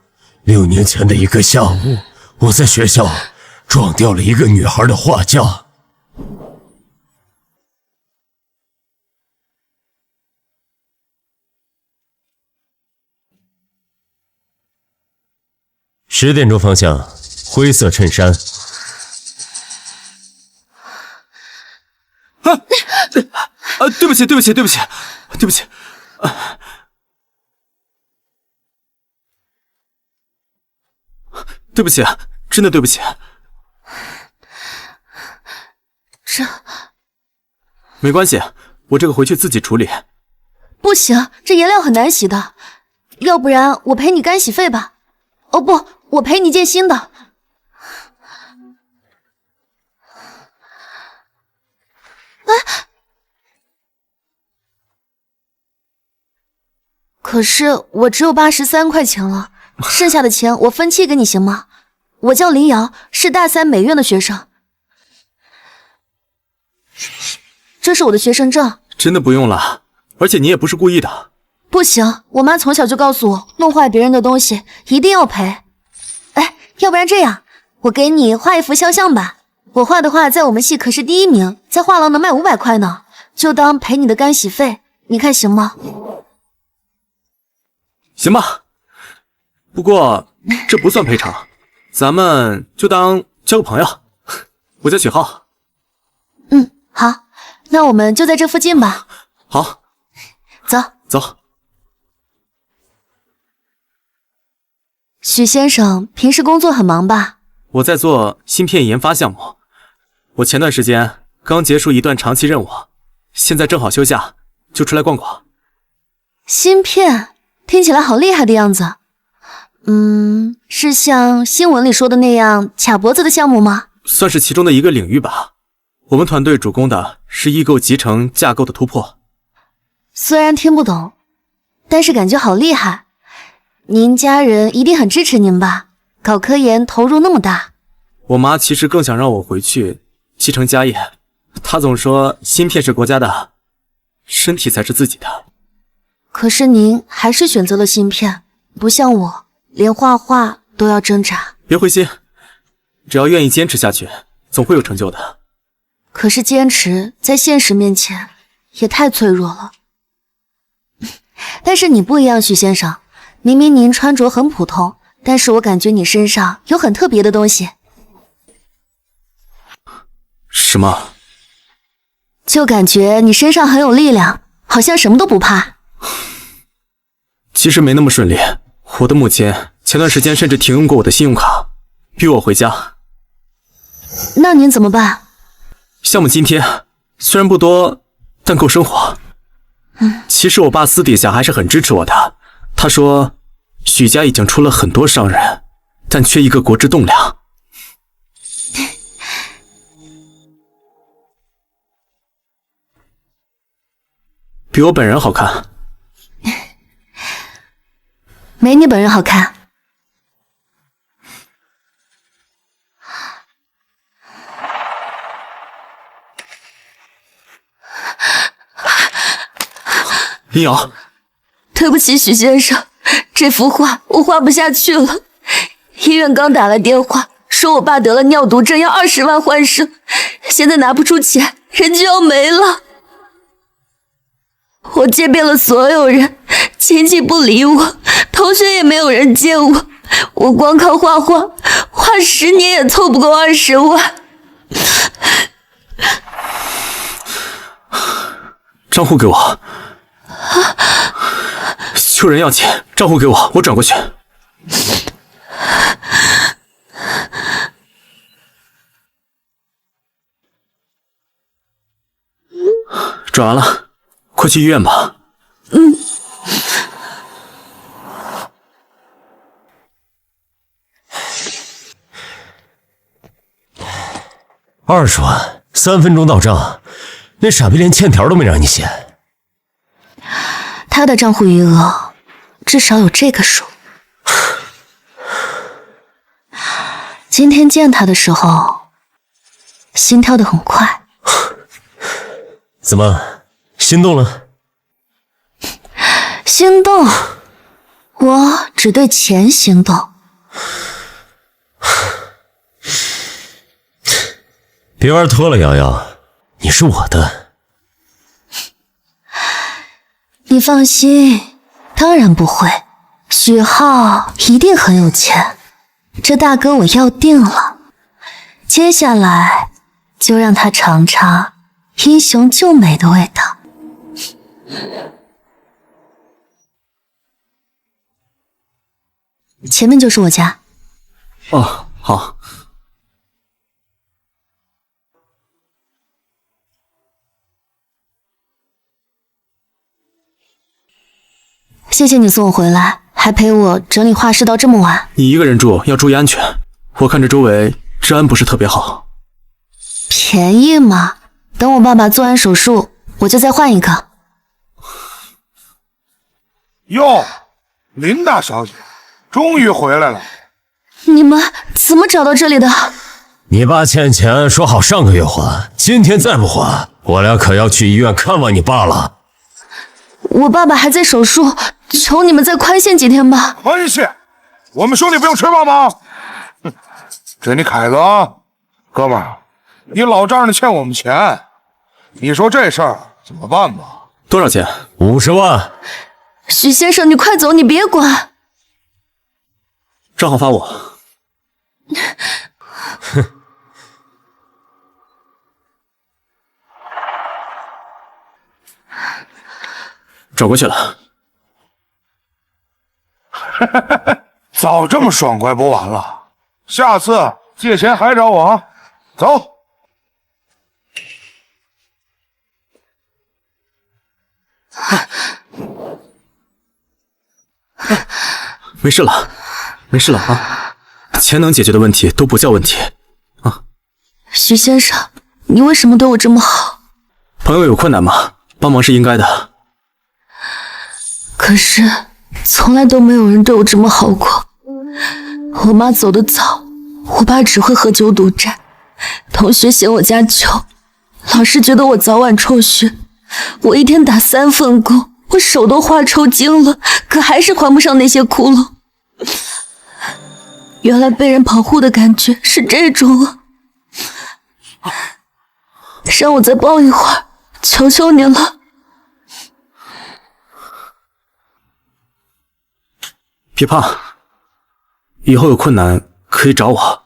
6年前的一个下午，我在学校撞掉了一个女孩的画架。10点钟方向，灰色衬衫。对不起，对不起，对不起，对不起。对不起，真的对不起。这没关系，我这个回去自己处理。不行，这颜料很难洗的，要不然我赔你干洗费吧。哦不，我赔你件新的。可是我只有83块钱了，剩下的钱我分期给你行吗？我叫林瑶，是大3美院的学生。这是我的学生证。真的不用了，而且你也不是故意的。不行，我妈从小就告诉我，弄坏别人的东西一定要赔。哎，要不然这样，我给你画一幅肖像吧。我画的画在我们系可是第1名，在画廊能卖500块呢，就当赔你的干洗费，你看行吗？行吧，不过这不算赔偿，咱们就当交个朋友。我叫许浩。好，那我们就在这附近吧。好，走走。许先生平时工作很忙吧？我在做芯片研发项目，我前段时间刚结束一段长期任务，现在正好休假，就出来逛逛。芯片听起来好厉害的样子。是像新闻里说的那样卡脖子的项目吗？算是其中的一个领域吧。我们团队主攻的是异构集成架构的突破。虽然听不懂，但是感觉好厉害。您家人一定很支持您吧？搞科研投入那么大。我妈其实更想让我回去继承家业，她总说芯片是国家的，身体才是自己的。可是您还是选择了芯片，不像我，连画画都要挣扎。别灰心，只要愿意坚持下去，总会有成就的。可是坚持在现实面前也太脆弱了。但是你不一样，许先生，明明您穿着很普通，但是我感觉你身上有很特别的东西。什么？就感觉你身上很有力量，好像什么都不怕。其实没那么顺利，我的母亲前段时间甚至停用过我的信用卡，逼我回家。那您怎么办？项目津贴虽然不多，但够生活。其实我爸私底下还是很支持我的，他说许家已经出了很多商人，但缺一个国之栋梁。比我本人好看。没你本人好看。林瑶，对不起，许先生，这幅画我画不下去了。医院刚打来电话，说我爸得了尿毒症，要20万换肾，现在拿不出钱，人就要没了。我借遍了所有人，亲戚不理我，同学也没有人借我，我光靠画画，画10年也凑不够20万。账户给我。有人要钱，账户给我，我转过去。转完了，快去医院吧。20万，3分钟到账，那傻逼连欠条都没让你写。他的账户余额至少有这个数。今天见他的时候，心跳得很快。怎么，心动了？心动？我只对钱心动。别玩脱了，瑶瑶，你是我的。你放心，当然不会。许浩一定很有钱，这大哥我要定了。接下来就让他尝尝英雄救美的味道。前面就是我家。哦，好。谢谢你送我回来，还陪我整理画室到这么晚。你一个人住，要注意安全。我看这周围治安不是特别好。便宜嘛，等我爸爸做完手术，我就再换一个。哟，林大小姐，终于回来了。你们怎么找到这里的？你爸欠钱，说好上个月还，今天再不还，我俩可要去医院看望你爸了。我爸爸还在手术，求你们再宽限几天吧。宽限？我们兄弟不用吃饭吗？哼，这你凯子啊，哥们儿，你老丈人欠我们钱，你说这事儿怎么办吧？多少钱？50万。许先生，你快走，你别管。账号发我。哼。转过去了。早这么爽快不完了，下次借钱还找我啊！走。没事了，没事了啊！钱能解决的问题都不叫问题啊！许先生，你为什么对我这么好？朋友有困难吗？帮忙是应该的。可是从来都没有人对我这么好过。我妈走得早，我爸只会喝酒赌债，同学嫌我家穷，老师觉得我早晚辍学，我一天打3份工，我手都画抽筋了，可还是还不上那些窟窿。原来被人保护的感觉是这种啊！让我再抱一会儿，求求你了。别怕，以后有困难可以找我。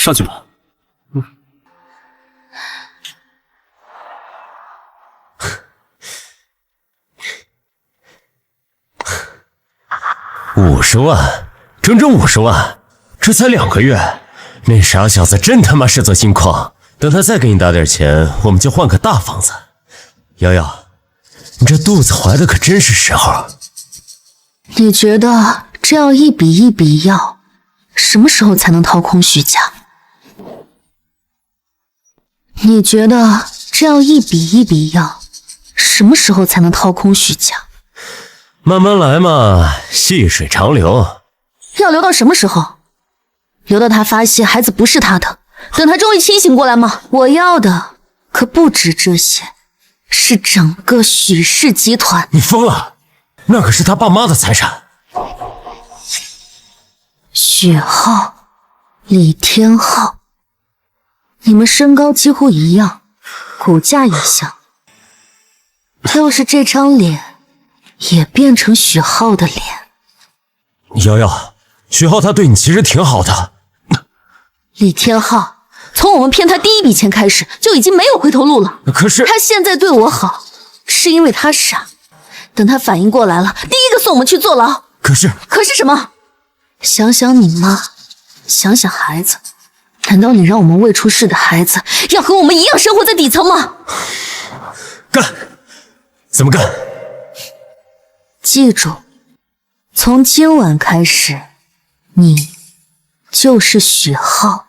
上去吧。50万，整整50万，这才2个月，那傻小子真他妈是座金矿。等他再给你打点钱，我们就换个大房子。瑶瑶，你这肚子怀的可真是时候。你觉得这样一笔一笔要，什么时候才能掏空许家？你觉得这样一笔一笔要，什么时候才能掏空许家？慢慢来嘛，细水长流。要留到什么时候？留到他发现孩子不是他的，等他终于清醒过来吗？我要的可不止这些，是整个许氏集团。你疯了？那可是他爸妈的财产。许浩、李天浩，你们身高几乎一样，骨架也像。要是这张脸也变成许浩的脸，瑶瑶，许浩他对你其实挺好的。李天浩从我们骗他第一笔钱开始，就已经没有回头路了。可是他现在对我好，是因为他傻。等他反应过来了，第一个送我们去坐牢。可是什么？想想你妈，想想孩子，难道你让我们未出世的孩子要和我们一样生活在底层吗？干！怎么干？记住，从今晚开始，你就是许浩。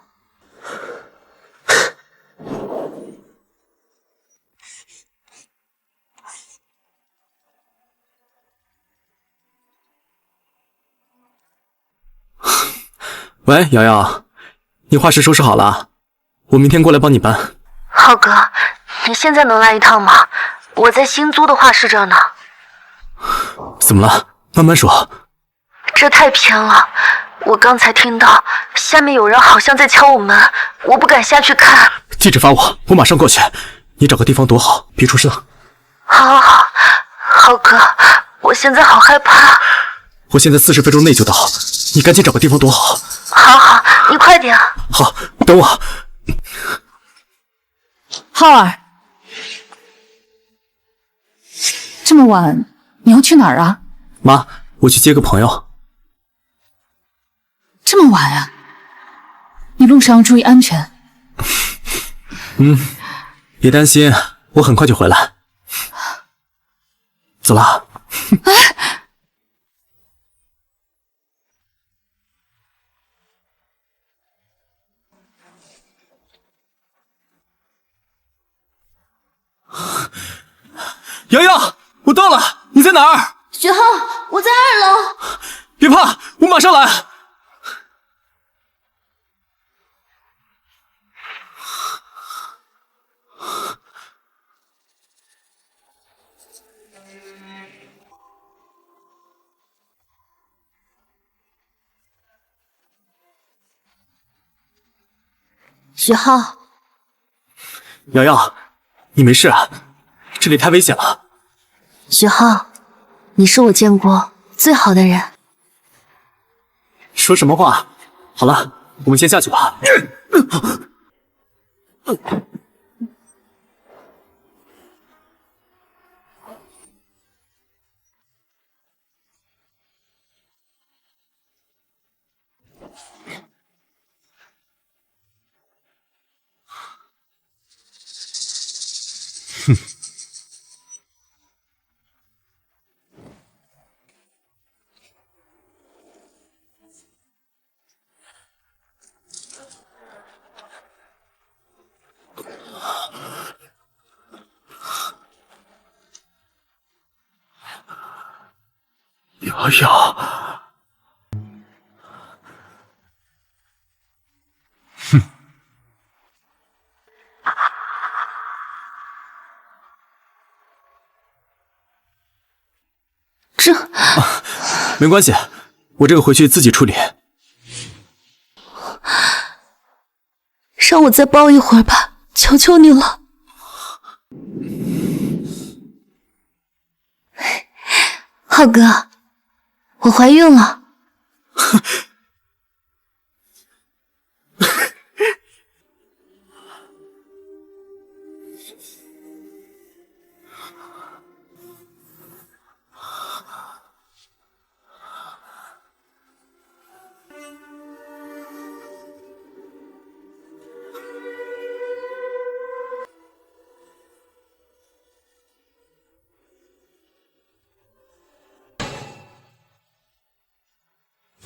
喂，瑶瑶，你画室收拾好了，我明天过来帮你搬。浩哥，你现在能来一趟吗？我在新租的画室这儿呢。怎么了？慢慢说。这太偏了，我刚才听到下面有人好像在敲我门，我不敢下去看。地址发我，我马上过去。你找个地方躲好，别出声。好，浩哥，我现在好害怕。我现在40分钟内就到，你赶紧找个地方躲好。好，你快点。好，等我。浩儿，这么晚你要去哪儿啊？妈，我去接个朋友。这么晚啊？你路上要注意安全。别担心，我很快就回来。走了。瑶瑶，我到了，你在哪儿？许浩，我在2楼。别怕，我马上来。许浩，瑶瑶，你没事啊？这里太危险了。许浩，你是我见过最好的人。说什么话？好了，我们先下去吧。瑶瑶，这没关系，我这个回去自己处理。让我再抱一会儿吧，求求你了。浩哥，我怀孕了。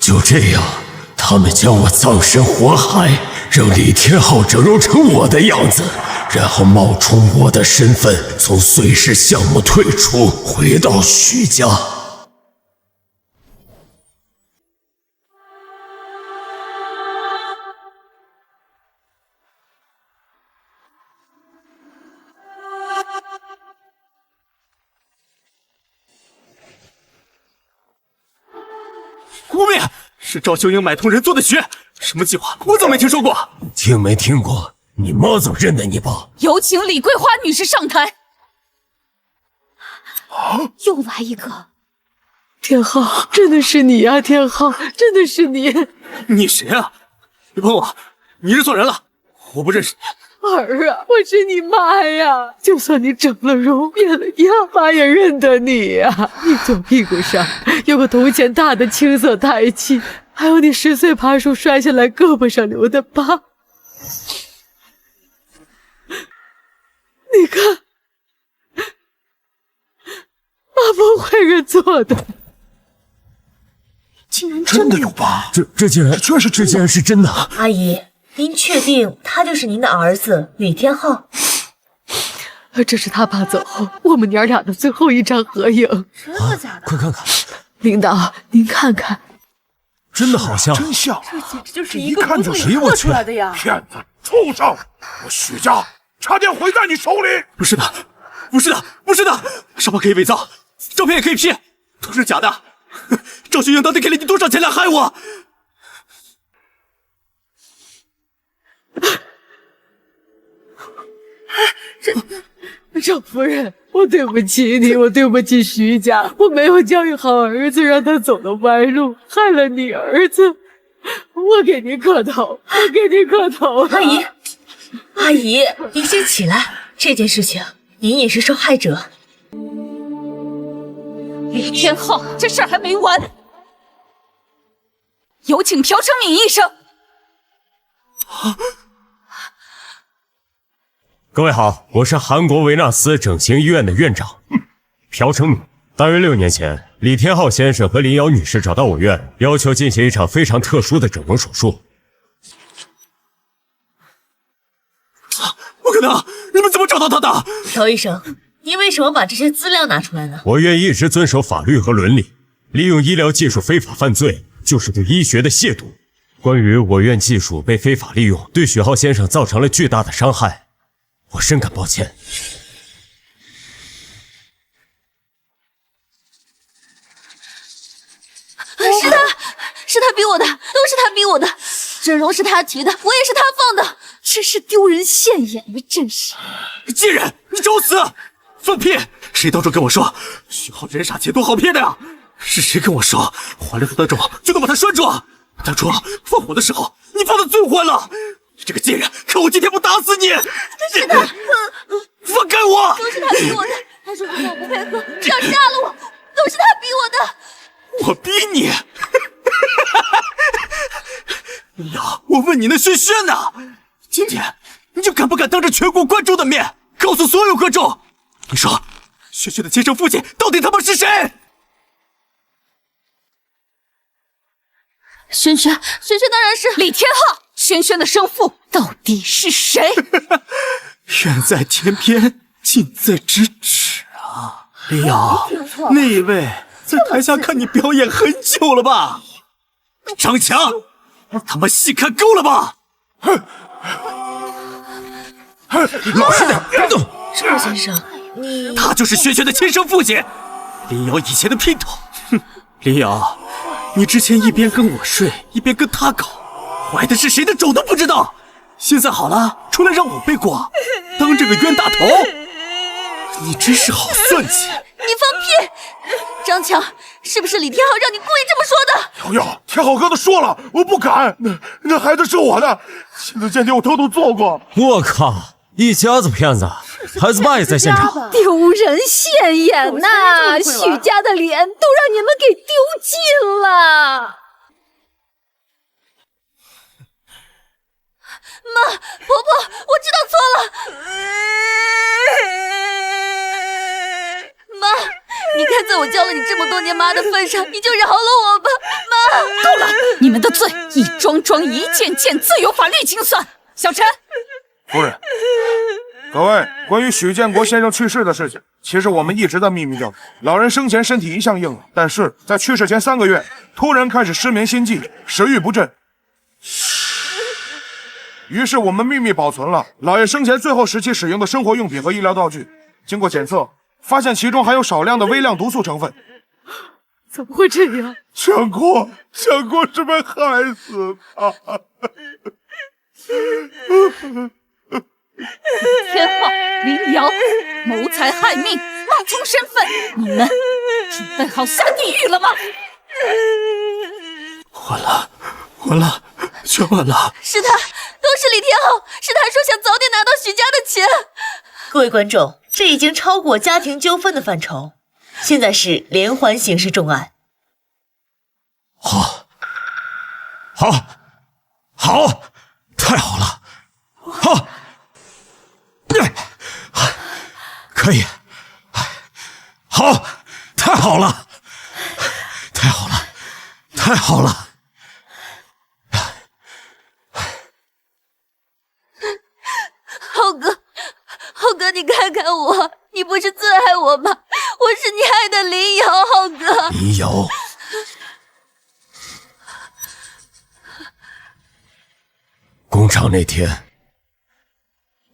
就这样，他们将我葬身火海，让李天昊整容成我的样子，然后冒充我的身份，从碎尸项目退出，回到徐家。污蔑！是赵秀英买通人做的局，什么计划？我怎么没听说过？听没听过？你妈怎么认得你吧？有请李桂花女士上台。又来一个！天昊，真的是你呀！天昊，真的是你！你谁啊？别碰我！你认错人了，我不认识你。儿啊，我是你妈呀！就算你整了容变了样，妈也认得你呀！你左屁股上有个铜钱大的青色胎记，还有你10岁爬树摔下来胳膊上留的疤。你看，妈不会认错的。竟然真的有疤？这竟然是真的！阿姨，您确定他就是您的儿子李天昊？这是他爸走后我们娘俩的最后一张合影。真的假的？快看看，领导，您看看，真的好像，真像，这简直就是一看就是刻出来的呀！骗子，畜生！我许家差点毁在你手里。不是的，不是的，不是的！沙发可以伪造，照片也可以 P， 都是假的。赵秀英到底给了你多少钱来害我？赵夫人，我对不起你，我对不起徐家，我没有教育好儿子，让他走了歪路，害了你儿子。我给您磕头，我给您磕头。阿姨，您先起来，这件事情您也是受害者。李天昊，这事儿还没完，有请朴成敏医生。各位好，我是韩国维纳斯整形医院的院长朴成敏。大约6年前，李天昊先生和林瑶女士找到我院，要求进行一场非常特殊的整容手术。不可能！你们怎么找到他的？朴医生，您为什么把这些资料拿出来呢？我院一直遵守法律和伦理，利用医疗技术非法犯罪，就是对医学的亵渎。关于我院技术被非法利用，对许浩先生造成了巨大的伤害，我深感抱歉。是他逼我的，都是他逼我的。整容是他提的，我也是他放的，真是丢人现眼呀！真是贱人，你找死！放屁！谁当初跟我说许浩人傻钱多好骗的呀？是谁跟我说怀了他的种就能把他拴住？当初放火的时候你放的最欢了！你这个贱人，看我今天不打死你！是的，放开我！都是他逼我的。他说如果我不配合，就要杀了我，都是他逼我的。我逼你？呀，我问你那轩轩呢？今天你就敢不敢当着全国观众的面告诉所有观众，你说轩轩的亲生父亲到底他妈是谁？轩轩当然是李天昊，轩轩的生父到底是谁？远在天边，近在咫尺啊！李瑶，那一位在台下看你表演很久了吧？张强，他妈戏看够了吧？老实点，别动！赵先生，你他就是轩轩的亲生父亲，林瑶以前的姘头。哼，林瑶，你之前一边跟我睡，一边跟他搞，怀的是谁的种都不知道。现在好了，出来让我背锅，当这个冤大头，你真是好算计！你放屁！张强，是不是李天昊让你故意这么说的？瑶瑶，天昊哥都说了，我不敢。那孩子是我的，亲子鉴定我偷偷做过。我靠，一家子骗子，孩子爸也在现场，丢人现眼呐！许家的脸都让你们给丢尽了。妈，婆婆，我知道错了。妈，你看在我教了你这么多年妈的份上，你就饶了我吧，妈！够了！你们的罪一桩桩一件件自有法律清算。小陈，夫人，各位，关于许建国先生去世的事情，其实我们一直在秘密调查。老人生前身体一向硬朗，但是在去世前3个月，突然开始失眠心悸，食欲不振。于是我们秘密保存了老爷生前最后时期使用的生活用品和医疗道具。经过检测，发现其中含有少量的微量毒素成分。怎么会这样？建国是被害死的。天浩、林瑶谋财害命，冒充身份，你们准备好下地狱了吗？完了，全完了！是他，都是李天昊，是他说想早点拿到许家的钱。各位观众，这已经超过家庭纠纷的范畴，现在是连环刑事重案。好，太好了！好，可以，好，太好了！浩哥，你看看我，你不是最爱我吗？我是你爱的林瑶，浩哥。林瑶，工厂那天，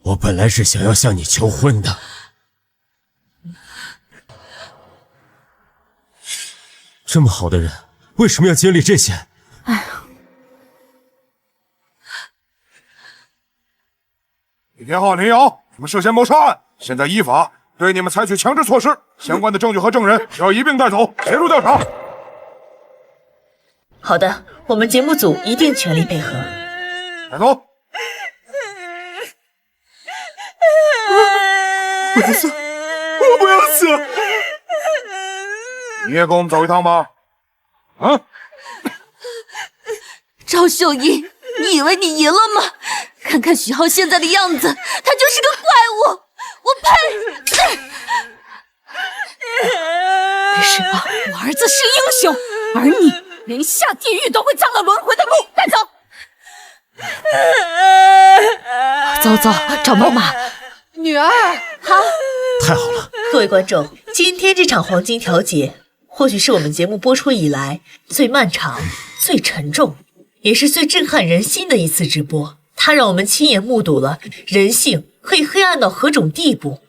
我本来是想要向你求婚的。这么好的人，为什么要经历这些？李天昊、林瑶，你们涉嫌谋杀案，现在依法对你们采取强制措施，相关的证据和证人要一并带走，协助调查。好的，我们节目组一定全力配合。带走。我不死，我不要死！你也跟我们走一趟吧。啊！赵秀英，你以为你赢了吗？看看许浩现在的样子，他就是个怪物！我呸！没事吧？我儿子是英雄，而你连下地狱都会葬了轮回的路，带走！走，找妈妈。女儿，好，太好了！各位观众，今天这场黄金调解，或许是我们节目播出以来最漫长、最沉重，也是最震撼人心的一次直播。它让我们亲眼目睹了人性可以黑暗到何种地步，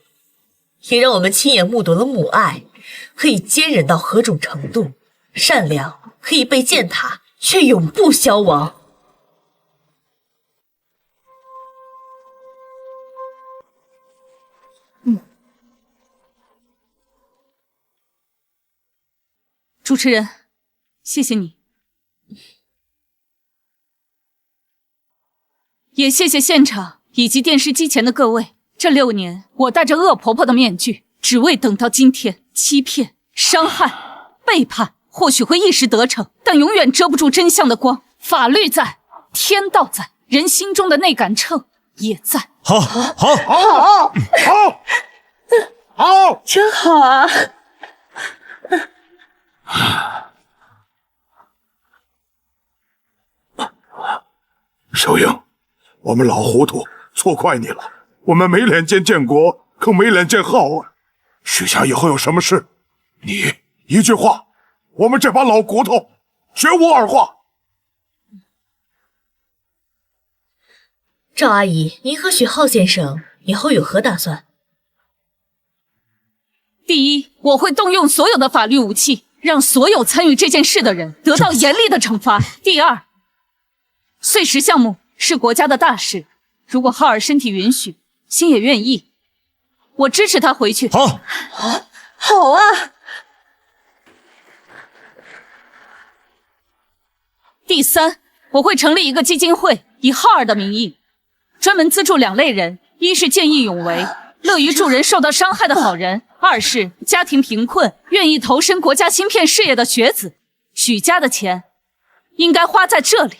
也让我们亲眼目睹了母爱可以坚忍到何种程度，善良可以被践踏却永不消亡。主持人，谢谢你，也谢谢现场以及电视机前的各位。这6年，我戴着恶婆婆的面具，只为等到今天。欺骗、伤害、背叛，或许会一时得逞，但永远遮不住真相的光。法律在，天道在，人心中的那杆秤也在。好，真好啊！秀英，我们老糊涂，错怪你了。我们没脸见建国，更没脸见浩儿。许家以后有什么事，你一句话，我们这把老骨头绝无二话。赵阿姨，您和许浩先生以后有何打算？第一，我会动用所有的法律武器，让所有参与这件事的人得到严厉的惩罚。第二，碎石项目是国家的大事，如果浩儿身体允许，心也愿意，我支持他回去。好啊！第三，我会成立一个基金会，以浩儿的名义，专门资助2类人：一是见义勇为、乐于助人受到伤害的好人；二是家庭贫困、愿意投身国家芯片事业的学子。许家的钱应该花在这里。